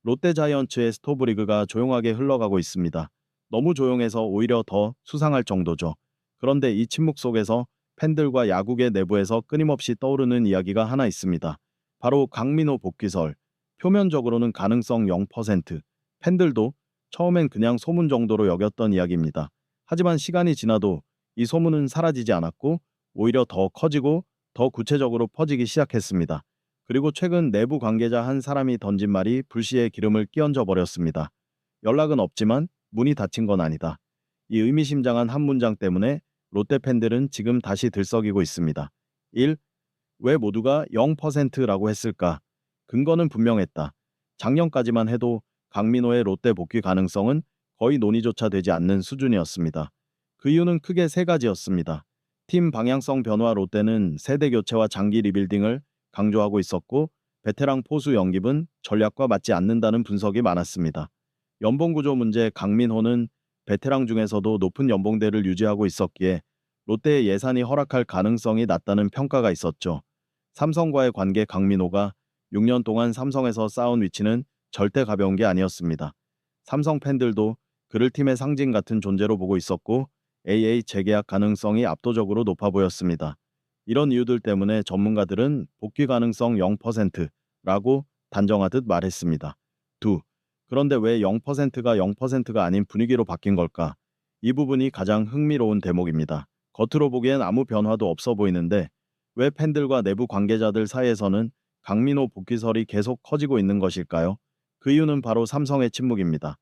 롯데자이언츠의 스토브리그가 조용하게 흘러가고 있습니다. 너무 조용해서 오히려 더 수상할 정도죠. 그런데 이 침묵 속에서 팬들과 야구계 내부에서 끊임없이 떠오르는 이야기가 하나 있습니다. 바로 강민호 복귀설. 표면적으로는 가능성 0%, 팬들도 처음엔 그냥 소문 정도로 여겼던 이야기입니다. 하지만 시간이 지나도 이 소문은 사라지지 않았고 오히려 더 커지고 더 구체적으로 퍼지기 시작했습니다. 그리고 최근 내부 관계자 한 사람이 던진 말이 불씨에 기름을 끼얹어 버렸습니다. 연락은 없지만 문이 닫힌 건 아니다. 이 의미심장한 한 문장 때문에 롯데 팬들은 지금 다시 들썩이고 있습니다. 1. 왜 모두가 0%라고 했을까? 근거는 분명했다. 작년까지만 해도 강민호의 롯데 복귀 가능성은 거의 논의조차 되지 않는 수준이었습니다. 그 이유는 크게 세 가지였습니다. 팀 방향성 변화. 롯데는 세대 교체와 장기 리빌딩을 강조하고 있었고 베테랑 포수 영입은 전략과 맞지 않는다는 분석이 많았습니다. 연봉 구조 문제. 강민호는 베테랑 중에서도 높은 연봉대를 유지하고 있었기에 롯데의 예산이 허락할 가능성이 낮다는 평가가 있었죠. 삼성과의 관계. 강민호가 6년 동안 삼성에서 쌓은 위치는 절대 가벼운 게 아니었습니다. 삼성 팬들도 그를 팀의 상징 같은 존재로 보고 있었고 AA 재계약 가능성이 압도적으로 높아 보였습니다. 이런 이유들 때문에 전문가들은 복귀 가능성 0%라고 단정하듯 말했습니다. 2. 그런데 왜 0%가 0%가 아닌 분위기로 바뀐 걸까? 이 부분이 가장 흥미로운 대목입니다. 겉으로 보기엔 아무 변화도 없어 보이는데 왜 팬들과 내부 관계자들 사이에서는 강민호 복귀설이 계속 커지고 있는 것일까요? 그 이유는 바로 삼성의 침묵입니다.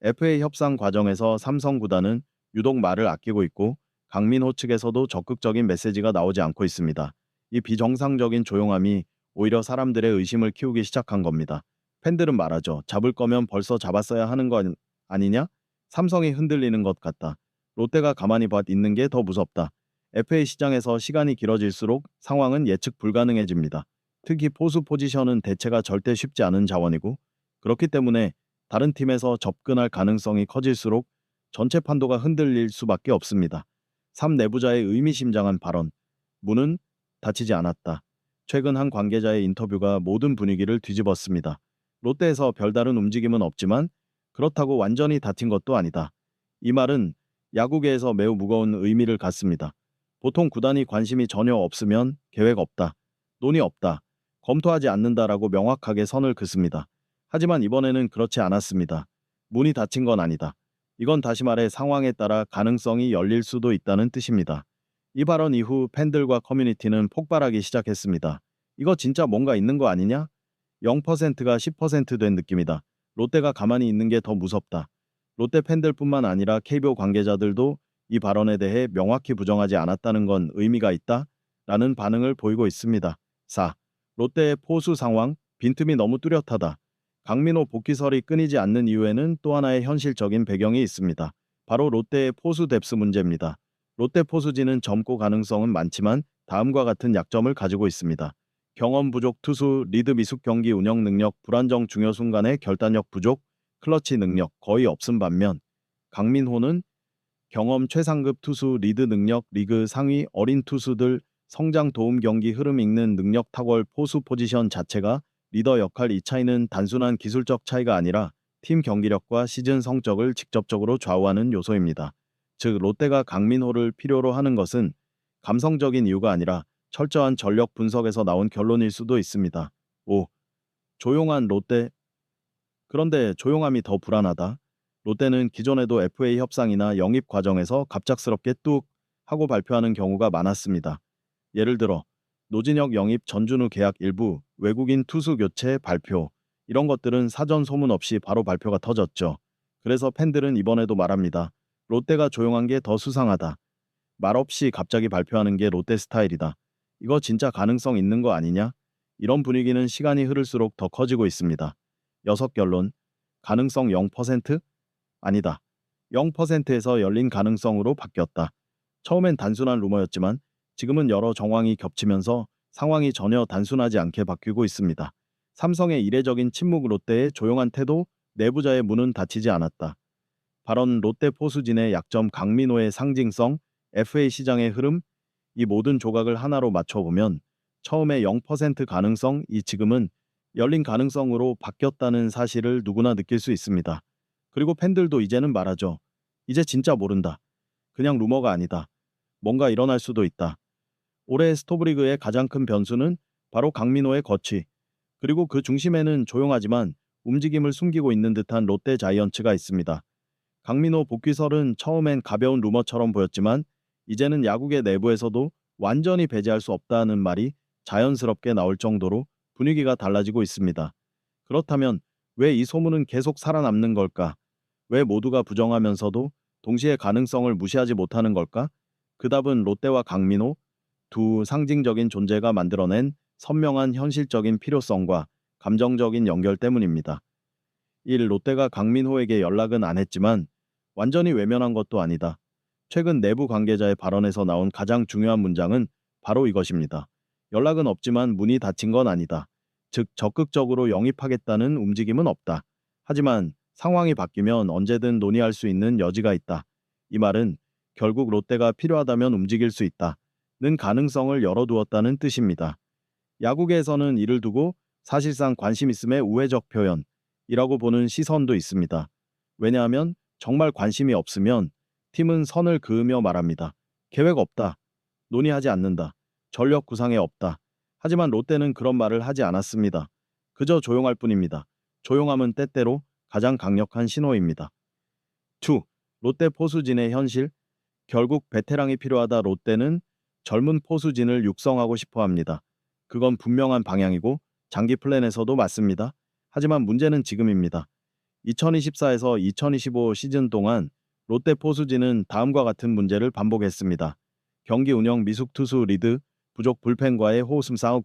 FA 협상 과정에서 삼성 구단은 유독 말을 아끼고 있고 강민호 측에서도 적극적인 메시지가 나오지 않고 있습니다. 이 비정상적인 조용함이 오히려 사람들의 의심을 키우기 시작한 겁니다. 팬들은 말하죠. 잡을 거면 벌써 잡았어야 하는 거 아니냐? 삼성이 흔들리는 것 같다. 롯데가 가만히 있는 게 더 무섭다. FA 시장에서 시간이 길어질수록 상황은 예측 불가능해집니다. 특히 포수 포지션은 대체가 절대 쉽지 않은 자원이고 그렇기 때문에 다른 팀에서 접근할 가능성이 커질수록 전체 판도가 흔들릴 수밖에 없습니다. 3. 내부자의 의미심장한 발언. 문은 닫히지 않았다. 최근 한 관계자의 인터뷰가 모든 분위기를 뒤집었습니다. 롯데에서 별다른 움직임은 없지만 그렇다고 완전히 닫힌 것도 아니다. 이 말은 야구계에서 매우 무거운 의미를 갖습니다. 보통 구단이 관심이 전혀 없으면 계획 없다, 논의 없다, 검토하지 않는다라고 명확하게 선을 긋습니다. 하지만 이번에는 그렇지 않았습니다. 문이 닫힌 건 아니다. 이건 다시 말해 상황에 따라 가능성이 열릴 수도 있다는 뜻입니다. 이 발언 이후 팬들과 커뮤니티는 폭발하기 시작했습니다. 이거 진짜 뭔가 있는 거 아니냐? 0%가 10%된 느낌이다. 롯데가 가만히 있는 게 더 무섭다. 롯데 팬들뿐만 아니라 KBO 관계자들도 이 발언에 대해 명확히 부정하지 않았다는 건 의미가 있다? 라는 반응을 보이고 있습니다. 4. 롯데의 포수 상황, 빈틈이 너무 뚜렷하다. 강민호 복귀설이 끊이지 않는 이유에는 또 하나의 현실적인 배경이 있습니다. 바로 롯데의 포수 뎁스 문제입니다. 롯데 포수진은 젊고 가능성은 많지만 다음과 같은 약점을 가지고 있습니다. 경험 부족 투수, 리드 미숙 경기 운영 능력, 불안정 중요 순간의 결단력 부족, 클러치 능력 거의 없음 반면 강민호는 경험 최상급 투수, 리드 능력, 리그 상위 어린 투수들 성장 도움 경기 흐름 읽는 능력 탁월 포수 포지션 자체가 리더 역할. 이 차이는 단순한 기술적 차이가 아니라 팀 경기력과 시즌 성적을 직접적으로 좌우하는 요소입니다. 즉 롯데가 강민호를 필요로 하는 것은 감성적인 이유가 아니라 철저한 전력 분석에서 나온 결론일 수도 있습니다. 5. 조용한 롯데. 그런데 조용함이 더 불안하다. 롯데는 기존에도 FA 협상이나 영입 과정에서 갑작스럽게 뚝 하고 발표하는 경우가 많았습니다. 예를 들어 노진혁 영입, 전준우 계약 일부, 외국인 투수 교체 발표 이런 것들은 사전 소문 없이 바로 발표가 터졌죠. 그래서 팬들은 이번에도 말합니다. 롯데가 조용한 게 더 수상하다. 말없이 갑자기 발표하는 게 롯데 스타일이다. 이거 진짜 가능성 있는 거 아니냐? 이런 분위기는 시간이 흐를수록 더 커지고 있습니다. 6. 결론. 가능성 0%? 아니다. 0%에서 열린 가능성으로 바뀌었다. 처음엔 단순한 루머였지만 지금은 여러 정황이 겹치면서 상황이 전혀 단순하지 않게 바뀌고 있습니다. 삼성의 이례적인 침묵, 롯데의 조용한 태도, 내부자의 문은 닫히지 않았다. 발언, 롯데 포수진의 약점, 강민호의 상징성, FA 시장의 흐름, 이 모든 조각을 하나로 맞춰보면 처음에 0% 가능성, 이 지금은 열린 가능성으로 바뀌었다는 사실을 누구나 느낄 수 있습니다. 그리고 팬들도 이제는 말하죠. 이제 진짜 모른다. 그냥 루머가 아니다. 뭔가 일어날 수도 있다. 올해 스토브리그의 가장 큰 변수는 바로 강민호의 거취, 그리고 그 중심에는 조용하지만 움직임을 숨기고 있는 듯한 롯데 자이언츠가 있습니다. 강민호 복귀설은 처음엔 가벼운 루머처럼 보였지만 이제는 야구계 내부에서도 완전히 배제할 수 없다는 말이 자연스럽게 나올 정도로 분위기가 달라지고 있습니다. 그렇다면 왜 이 소문은 계속 살아남는 걸까? 왜 모두가 부정하면서도 동시에 가능성을 무시하지 못하는 걸까? 그 답은 롯데와 강민호 두 상징적인 존재가 만들어낸 선명한 현실적인 필요성과 감정적인 연결 때문입니다. 1. 롯데가 강민호에게 연락은 안 했지만 완전히 외면한 것도 아니다. 최근 내부 관계자의 발언에서 나온 가장 중요한 문장은 바로 이것입니다. 연락은 없지만 문이 닫힌 건 아니다. 즉 적극적으로 영입하겠다는 움직임은 없다. 하지만 상황이 바뀌면 언제든 논의할 수 있는 여지가 있다. 이 말은 결국 롯데가 필요하다면 움직일 수 있다는 가능성을 열어두었다는 뜻입니다. 야구계에서는 이를 두고 사실상 관심 있음의 우회적 표현이라고 보는 시선도 있습니다. 왜냐하면 정말 관심이 없으면 팀은 선을 그으며 말합니다. 계획 없다. 논의하지 않는다. 전력 구상에 없다. 하지만 롯데는 그런 말을 하지 않았습니다. 그저 조용할 뿐입니다. 조용함은 때때로 가장 강력한 신호입니다. 2. 롯데 포수진의 현실. 결국 베테랑이 필요하다. 롯데는 젊은 포수진을 육성하고 싶어 합니다. 그건 분명한 방향이고 장기 플랜에서도 맞습니다. 하지만 문제는 지금입니다. 2024에서 2025 시즌 동안 롯데 포수진은 다음과 같은 문제를 반복했습니다. 경기 운영 미숙 투수 리드, 부족 불펜과의 호흡 싸움,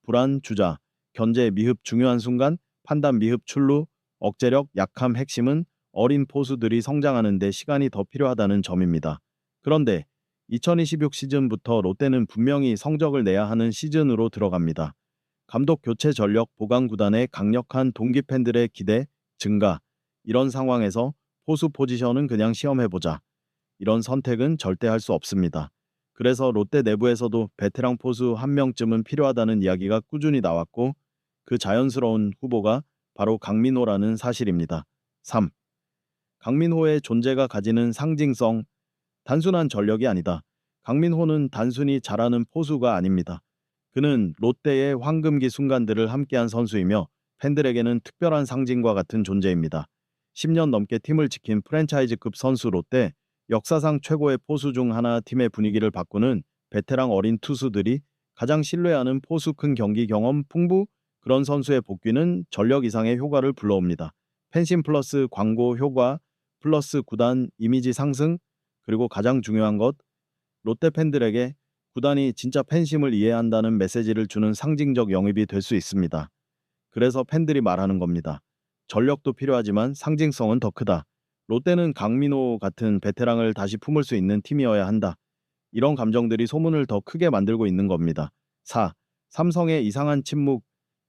불안 주자, 견제 미흡 중요한 순간, 판단 미흡 출루, 억제력 약함. 핵심은 어린 포수들이 성장하는 데 시간이 더 필요하다는 점입니다. 그런데 2026 시즌부터 롯데는 분명히 성적을 내야 하는 시즌으로 들어갑니다. 감독 교체 전력 보강 구단의 강력한 동기 팬들의 기대 증가. 이런 상황에서 포수 포지션은 그냥 시험해보자. 이런 선택은 절대 할 수 없습니다. 그래서 롯데 내부에서도 베테랑 포수 한 명쯤은 필요하다는 이야기가 꾸준히 나왔고 그 자연스러운 후보가 바로 강민호라는 사실입니다. 3. 강민호의 존재가 가지는 상징성. 단순한 전력이 아니다. 강민호는 단순히 잘하는 포수가 아닙니다. 그는 롯데의 황금기 순간들을 함께한 선수이며 팬들에게는 특별한 상징과 같은 존재입니다. 10년 넘게 팀을 지킨 프랜차이즈급 선수 롯데, 역사상 최고의 포수 중 하나. 팀의 분위기를 바꾸는 베테랑 어린 투수들이 가장 신뢰하는 포수. 큰 경기 경험 풍부, 그런 선수의 복귀는 전력 이상의 효과를 불러옵니다. 팬심 플러스 광고 효과 플러스 구단 이미지 상승, 그리고 가장 중요한 것, 롯데 팬들에게 구단이 진짜 팬심을 이해한다는 메시지를 주는 상징적 영입이 될 수 있습니다. 그래서 팬들이 말하는 겁니다. 전력도 필요하지만 상징성은 더 크다. 롯데는 강민호 같은 베테랑을 다시 품을 수 있는 팀이어야 한다. 이런 감정들이 소문을 더 크게 만들고 있는 겁니다. 4. 삼성의 이상한 침묵.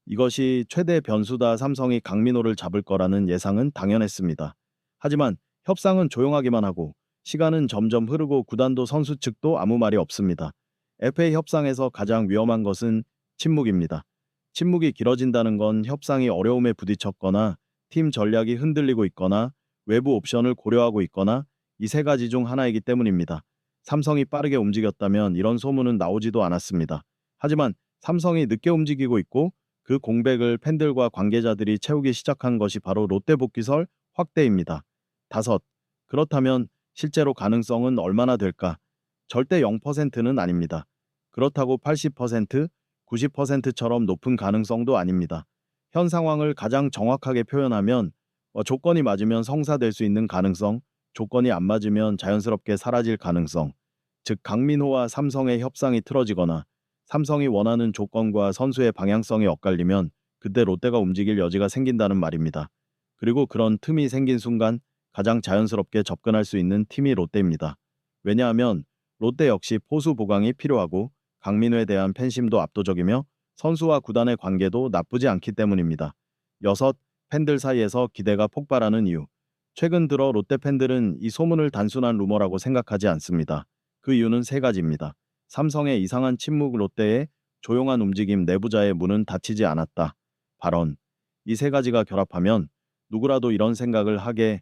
이것이 최대 변수다. 삼성이 강민호를 잡을 거라는 예상은 당연했습니다. 하지만 협상은 조용하기만 하고 시간은 점점 흐르고 구단도 선수 측도 아무 말이 없습니다. FA 협상에서 가장 위험한 것은 침묵입니다. 침묵이 길어진다는 건 협상이 어려움에 부딪혔거나 팀 전략이 흔들리고 있거나 외부 옵션을 고려하고 있거나 이 세 가지 중 하나이기 때문입니다. 삼성이 빠르게 움직였다면 이런 소문은 나오지도 않았습니다. 하지만 삼성이 늦게 움직이고 있고 그 공백을 팬들과 관계자들이 채우기 시작한 것이 바로 롯데 복귀설 확대입니다. 5. 그렇다면 실제로 가능성은 얼마나 될까? 절대 0%는 아닙니다. 그렇다고 80%, 90%처럼 높은 가능성도 아닙니다. 현 상황을 가장 정확하게 표현하면 조건이 맞으면 성사될 수 있는 가능성, 조건이 안 맞으면 자연스럽게 사라질 가능성, 즉 강민호와 삼성의 협상이 틀어지거나 삼성이 원하는 조건과 선수의 방향성이 엇갈리면 그때 롯데가 움직일 여지가 생긴다는 말입니다. 그리고 그런 틈이 생긴 순간 가장 자연스럽게 접근할 수 있는 팀이 롯데입니다. 왜냐하면 롯데 역시 포수 보강이 필요하고 강민호에 대한 팬심도 압도적이며 선수와 구단의 관계도 나쁘지 않기 때문입니다. 6. 팬들 사이에서 기대가 폭발하는 이유. 최근 들어 롯데 팬들은 이 소문을 단순한 루머라고 생각하지 않습니다. 그 이유는 세 가지입니다. 삼성의 이상한 침묵, 롯데의 조용한 움직임, 내부자의 문은 닫히지 않았다. 발언. 이 세 가지가 결합하면 누구라도 이런 생각을 하게